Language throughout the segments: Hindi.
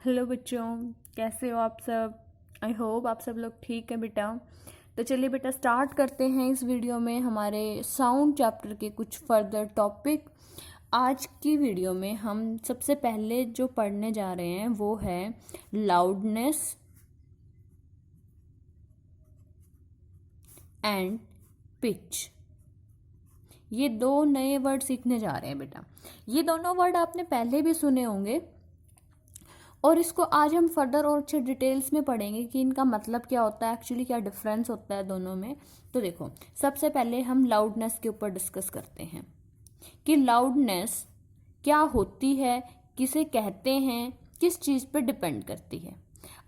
हेलो बच्चों, कैसे हो आप सब। आई होप आप सब लोग ठीक हैं बेटा। तो चलिए बेटा स्टार्ट करते हैं इस वीडियो में हमारे साउंड चैप्टर के कुछ फर्दर टॉपिक। आज की वीडियो में हम सबसे पहले जो पढ़ने जा रहे हैं वो है लाउडनेस एंड पिच। ये दो नए वर्ड सीखने जा रहे हैं बेटा। ये दोनों वर्ड आपने पहले भी सुने होंगे और इसको आज हम फर्दर और अच्छे डिटेल्स में पढ़ेंगे कि इनका मतलब क्या होता है, एक्चुअली क्या डिफरेंस होता है दोनों में। तो देखो, सबसे पहले हम लाउडनेस के ऊपर डिस्कस करते हैं कि लाउडनेस क्या होती है, किसे कहते हैं, किस चीज़ पे डिपेंड करती है।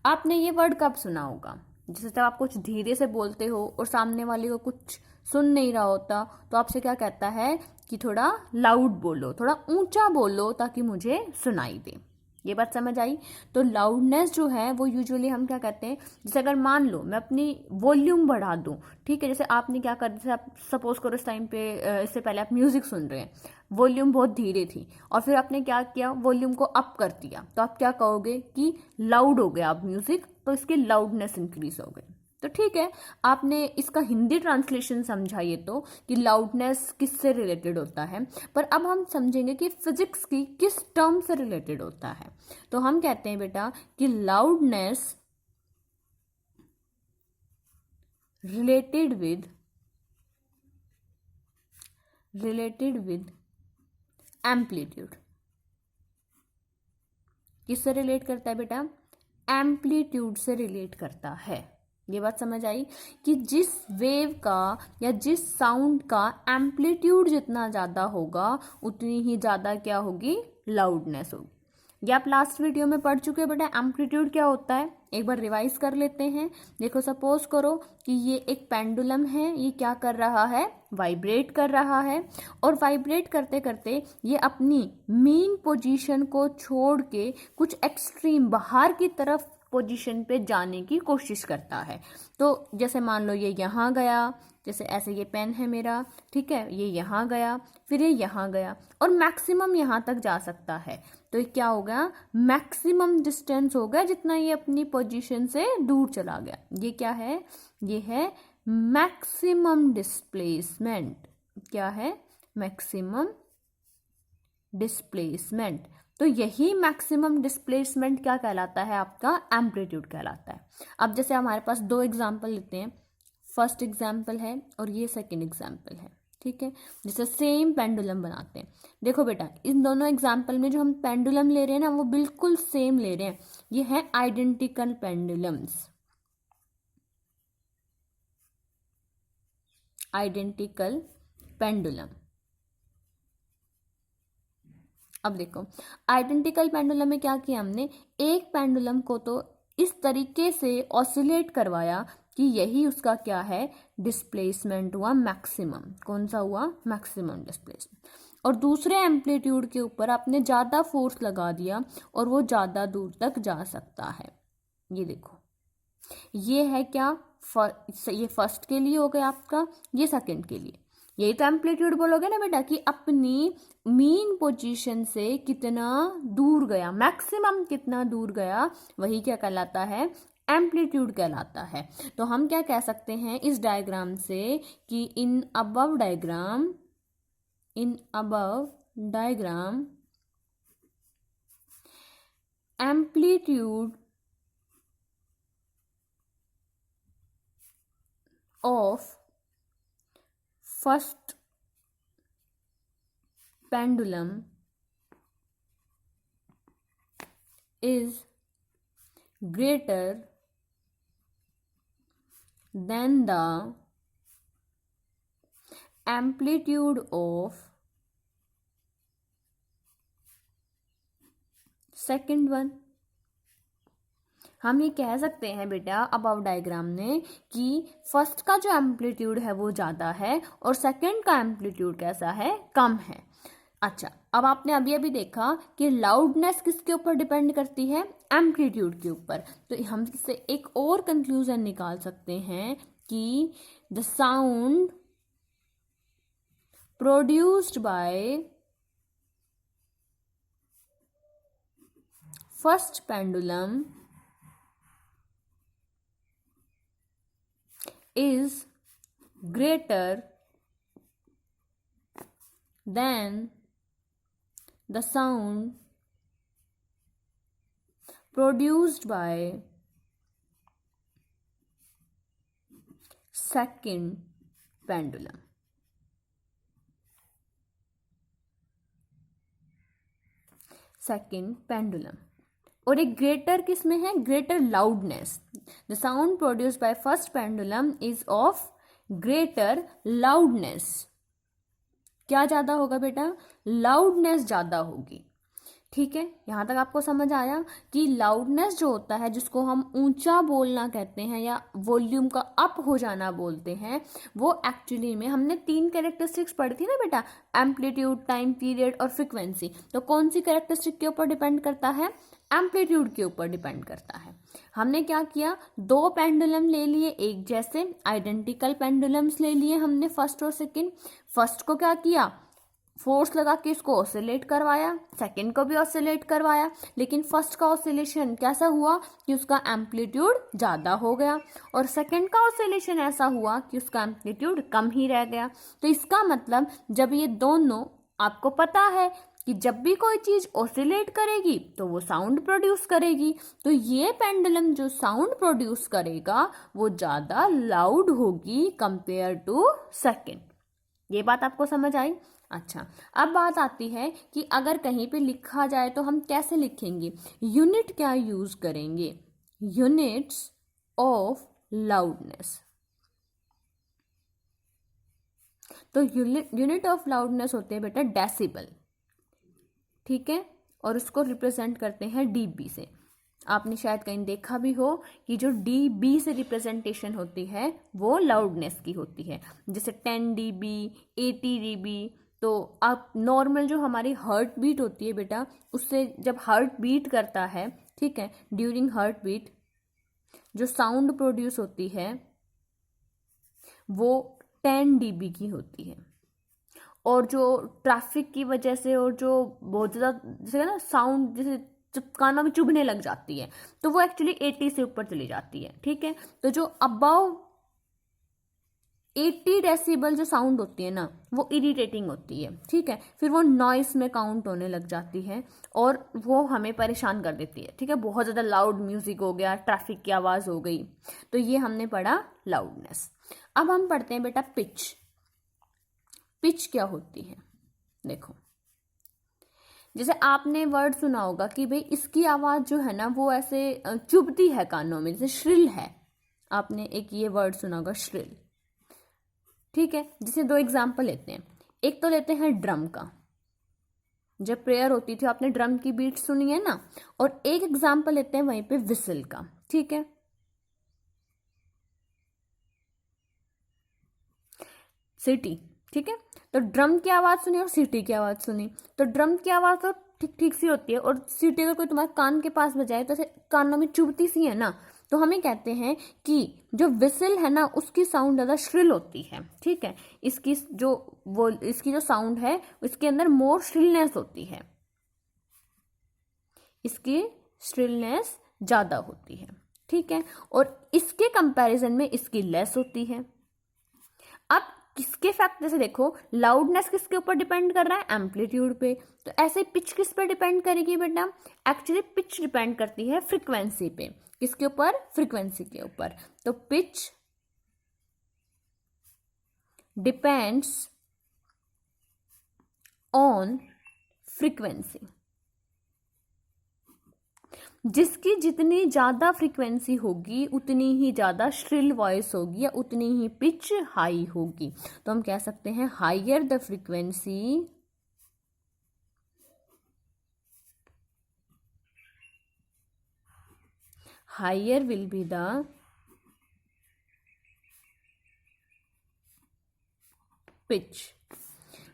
आपने ये वर्ड कब सुना होगा? जैसे जब आप कुछ धीरे से बोलते हो और सामने वाले को कुछ सुन नहीं रहा होता तो आपसे क्या कहता है कि थोड़ा लाउड बोलो, थोड़ा ऊंचा बोलो ताकि मुझे सुनाई दे। ये बात समझ आई? तो लाउडनेस जो है वो यूजुअली हम क्या कहते हैं, जैसे अगर मान लो मैं अपनी वॉल्यूम बढ़ा दूं, ठीक है, जैसे आपने क्या कर, जैसे आप सपोज करो इस टाइम पे इससे पहले आप म्यूजिक सुन रहे हैं, वॉल्यूम बहुत धीरे थी और फिर आपने क्या किया, वॉल्यूम को अप कर दिया, तो आप क्या कहोगे कि लाउड हो गया अब म्यूजिक, तो इसकी लाउडनेस इंक्रीज हो गई। तो ठीक है, आपने इसका हिंदी ट्रांसलेशन समझा ये तो कि लाउडनेस किससे रिलेटेड होता है, पर अब हम समझेंगे कि फिजिक्स की किस टर्म से रिलेटेड होता है। तो हम कहते हैं बेटा कि लाउडनेस रिलेटेड विद एम्पलीट्यूड। किससे रिलेट करता है बेटा? एम्पलीट्यूड से रिलेट करता है। ये बात समझ आई कि जिस वेव का या जिस साउंड का एम्पलीट्यूड जितना ज़्यादा होगा उतनी ही ज़्यादा क्या होगी, लाउडनेस होगी। ये आप लास्ट वीडियो में पढ़ चुके हो बेटा। एम्पलीट्यूड क्या होता है एक बार रिवाइज कर लेते हैं। देखो, सपोज करो कि ये एक पेंडुलम है, ये क्या कर रहा है, वाइब्रेट कर रहा है, और वाइब्रेट करते करते ये अपनी मीन पोजीशन को छोड़ के कुछ एक्सट्रीम बाहर की तरफ पोजीशन पे जाने की कोशिश करता है। तो जैसे मान लो ये यहाँ गया, जैसे ऐसे ये पेन है मेरा, ठीक है, ये यहाँ गया, फिर ये यहाँ गया और मैक्सिमम यहाँ तक जा सकता है। तो ये क्या हो गया, मैक्सिमम डिस्टेंस हो गया जितना ये अपनी पोजीशन से दूर चला गया। ये क्या है, ये है मैक्सिमम डिस्प्लेसमेंट। क्या है? Maximum displacement. तो यही मैक्सिमम डिस्प्लेसमेंट क्या कहलाता है, आपका एम्पलीट्यूड कहलाता है। अब जैसे हमारे पास दो एग्जाम्पल लेते हैं, फर्स्ट एग्जाम्पल है और ये सेकेंड एग्जाम्पल है, ठीक है। जैसे सेम पेंडुलम बनाते हैं। देखो बेटा, इन दोनों एग्जाम्पल में जो हम पेंडुलम ले रहे हैं ना वो बिल्कुल सेम ले रहे हैं। ये है आइडेंटिकल पेंडुलम्स, आइडेंटिकल पेंडुलम। अब देखो, आइडेंटिकल पेंडुलम में क्या किया हमने, एक पेंडुलम को तो इस तरीके से ऑसिलेट करवाया कि यही उसका क्या है, डिस्प्लेसमेंट हुआ मैक्सिमम। कौन सा हुआ? Maximum displacement. और दूसरे एम्पलीट्यूड के ऊपर आपने ज़्यादा फोर्स लगा दिया और वो ज़्यादा दूर तक जा सकता है। ये देखो, ये है क्या, ये फर्स्ट के लिए हो गया आपका, ये सेकंड के लिए। यही तो एम्पलीट्यूड बोलोगे ना बेटा कि अपनी मीन पोजीशन से कितना दूर गया, मैक्सिमम कितना दूर गया, वही क्या कहलाता है, एम्पलीट्यूड कहलाता है। तो हम क्या कह सकते हैं इस डायग्राम से कि in above diagram amplitude of first pendulum is greater than the amplitude of second one। हम ये कह सकते हैं बेटा अबव डायग्राम में कि फर्स्ट का जो एम्पलीट्यूड है वो ज़्यादा है और सेकंड का एम्पलीट्यूड कैसा है, कम है। अच्छा, अब आपने अभी अभी देखा कि लाउडनेस किसके ऊपर डिपेंड करती है, एम्पलीट्यूड के ऊपर। तो हम इससे एक और कंक्लूजन निकाल सकते हैं कि the sound produced by first pendulum is greater than the sound produced by second pendulum. Second pendulum. और एक ग्रेटर किस में है? Greater loudness. The sound produced by first pendulum is of greater loudness. क्या ज्यादा होगा बेटा? लाउडनेस ज्यादा होगी। ठीक है, यहां तक आपको समझ आया कि लाउडनेस जो होता है, जिसको हम ऊंचा बोलना कहते हैं या वॉल्यूम का अप हो जाना बोलते हैं, वो एक्चुअली में हमने 3 कैरेक्टरिस्टिक्स पढ़ी थी ना बेटा, एम्पलीट्यूड, टाइम पीरियड और फ्रीक्वेंसी। तो कौन सी कैरेक्टरिस्टिक के ऊपर डिपेंड करता है? एम्पलीट्यूड के ऊपर डिपेंड करता है। हमने क्या किया? 2 पेंडुलम ले लिए, एक जैसे आइडेंटिकल पेंडुलम्स ले लिए हमने, फर्स्ट और सेकेंड। फर्स्ट को क्या किया? फोर्स लगा के इसको ऑसिलेट करवाया, सेकंड को भी ऑसिलेट करवाया, लेकिन फर्स्ट का ऑसिलेशन कैसा हुआ कि उसका एम्पलीट्यूड ज़्यादा हो गया, और सेकंड का ऑसिलेशन ऐसा हुआ कि उसका एम्पलीट्यूड कम ही रह गया। तो इसका मतलब जब ये दोनों, आपको पता है कि जब भी कोई चीज़ ऑसिलेट करेगी तो वो साउंड प्रोड्यूस करेगी, तो ये पेंडुलम जो साउंड प्रोड्यूस करेगा वो ज़्यादा लाउड होगी कंपेयर टू सेकंड। ये बात आपको समझ आई? अच्छा, अब बात आती है कि अगर कहीं पे लिखा जाए तो हम कैसे लिखेंगे? यूनिट क्या यूज करेंगे? Units of loudness. तो यूनिट ऑफ लाउडनेस होते हैं बेटा डेसिबल। ठीक है, और उसको रिप्रेजेंट करते हैं डीबी से। आपने शायद कहीं देखा भी हो कि जो डीबी से रिप्रेजेंटेशन होती है वो लाउडनेस की होती है, जैसे 10 dB, 80 dB। तो आप नॉर्मल जो हमारी हार्ट बीट होती है बेटा, उससे जब हार्ट बीट करता है, ठीक है, ड्यूरिंग हार्ट बीट जो साउंड प्रोड्यूस होती है वो 10 dB की होती है। और जो ट्रैफिक की वजह से और जो बहुत ज़्यादा जैसे ना साउंड जैसे जब कानों में चुभने लग जाती है तो वो एक्चुअली 80 से ऊपर चली जाती है। ठीक है, तो जो अबाव 80 डेसिबल जो साउंड होती है ना वो इरिटेटिंग होती है। ठीक है, फिर वो नॉइस में काउंट होने लग जाती है और वो हमें परेशान कर देती है। ठीक है, बहुत ज़्यादा लाउड म्यूजिक हो गया, ट्रैफिक की आवाज़ हो गई, तो ये हमने पढ़ा लाउडनेस। अब हम पढ़ते हैं बेटा पिच। पिच क्या होती है? देखो, जैसे आपने वर्ड सुना होगा कि भाई इसकी आवाज़ जो है ना वो ऐसे चुभती है कानों में, जैसे श्रिल है। आपने एक ये वर्ड सुना होगा श्रिल। ठीक है, जिसे 2 एग्जाम्पल लेते हैं। एक तो लेते हैं ड्रम का, जब प्रेयर होती थी आपने ड्रम की बीट सुनी है ना, और एक एग्जाम्पल लेते हैं वहीं पे विसल का। ठीक है, सिटी। ठीक है, तो ड्रम की आवाज़ सुनी और सीटी की आवाज़ सुनी, तो ड्रम की आवाज़ तो ठीक ठीक सी होती है, और सीटी अगर कोई तुम्हारे कान के पास बजाए तो ऐसे कानों में चुभती सी है ना, तो हमें कहते हैं कि जो विसल है ना उसकी साउंड ज़्यादा श्रिल होती है। ठीक है, इसकी जो साउंड है उसके अंदर मोर श्रिलनेस होती है, इसकी श्रिलनेस ज़्यादा होती है। ठीक है, और इसके कंपैरिजन में इसकी लेस होती है। अब किसके फैक्ट, जैसे देखो लाउडनेस किसके ऊपर डिपेंड कर रहा है? एम्पलीट्यूड पे। तो ऐसे पिच किस पर डिपेंड करेगी बेटा? एक्चुअली पिच डिपेंड करती है फ्रीक्वेंसी पे। किसके ऊपर? फ्रीक्वेंसी के ऊपर। तो पिच डिपेंड्स ऑन फ्रीक्वेंसी। जिसकी जितनी ज़्यादा फ्रीक्वेंसी होगी उतनी ही ज़्यादा श्रिल वॉइस होगी या उतनी ही पिच हाई होगी। तो हम कह सकते हैं higher the frequency, higher will be the pitch.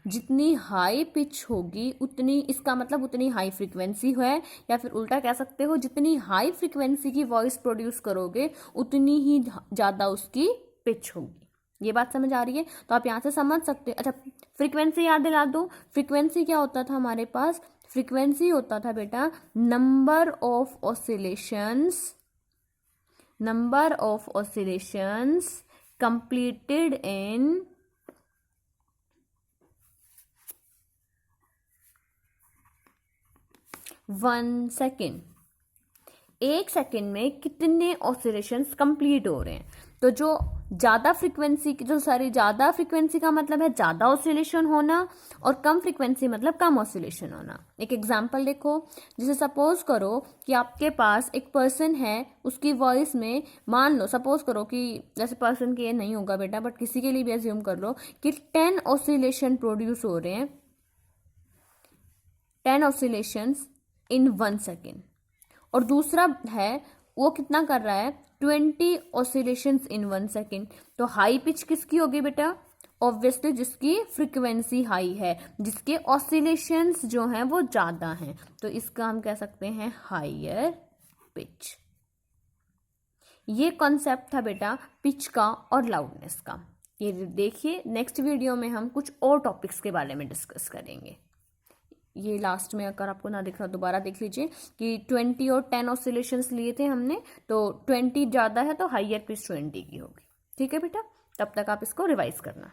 जितनी हाई पिच होगी उतनी, इसका मतलब उतनी हाई फ्रीक्वेंसी है, या फिर उल्टा कह सकते हो जितनी हाई फ्रीक्वेंसी की वॉइस प्रोड्यूस करोगे उतनी ही ज़्यादा उसकी पिच होगी। ये बात समझ आ रही है? तो आप यहाँ से समझ सकते हो। अच्छा, फ्रीक्वेंसी याद दिला दो। फ्रीक्वेंसी क्या होता था हमारे पास? फ्रीक्वेंसी होता था बेटा number of oscillations completed in 1 second. 1 second में कितने ऑसिलेशंस कंप्लीट हो रहे हैं। तो जो ज़्यादा फ्रीक्वेंसी ज़्यादा फ्रीक्वेंसी का मतलब है ज़्यादा ऑसिलेशन होना, और कम फ्रीक्वेंसी मतलब कम ऑसिलेशन होना। एक एग्जांपल देखो, जैसे सपोज करो कि आपके पास एक पर्सन है, उसकी वॉइस में मान लो, सपोज करो कि जैसे पर्सन के ये नहीं होगा बेटा, बट किसी के लिए भी एज्यूम कर लो कि 10 ऑसिलेशन प्रोड्यूस हो रहे हैं, 10 ऑसिलेशंस इन 1 सेकेंड। और दूसरा है वो कितना कर रहा है, 20 ऑसिलेशंस इन 1 सेकेंड। तो हाई पिच किसकी होगी बेटा, ऑब्वियसली जिसकी फ्रीक्वेंसी हाई है, जिसके ऑसिलेशंस जो हैं वो ज़्यादा हैं, तो इसका हम कह सकते हैं हायर पिच। ये कॉन्सेप्ट था बेटा पिच का और लाउडनेस का। ये देखिए नेक्स्ट वीडियो में हम कुछ और टॉपिक्स के बारे में डिस्कस करेंगे। ये लास्ट में अगर आपको ना दिख रहा दोबारा देख लीजिए कि 20 और 10 ऑसिलेशंस लिए थे हमने, तो 20 ज़्यादा है तो हाइयर पिच 20 की होगी। ठीक है बेटा, तब तक आप इसको रिवाइज करना।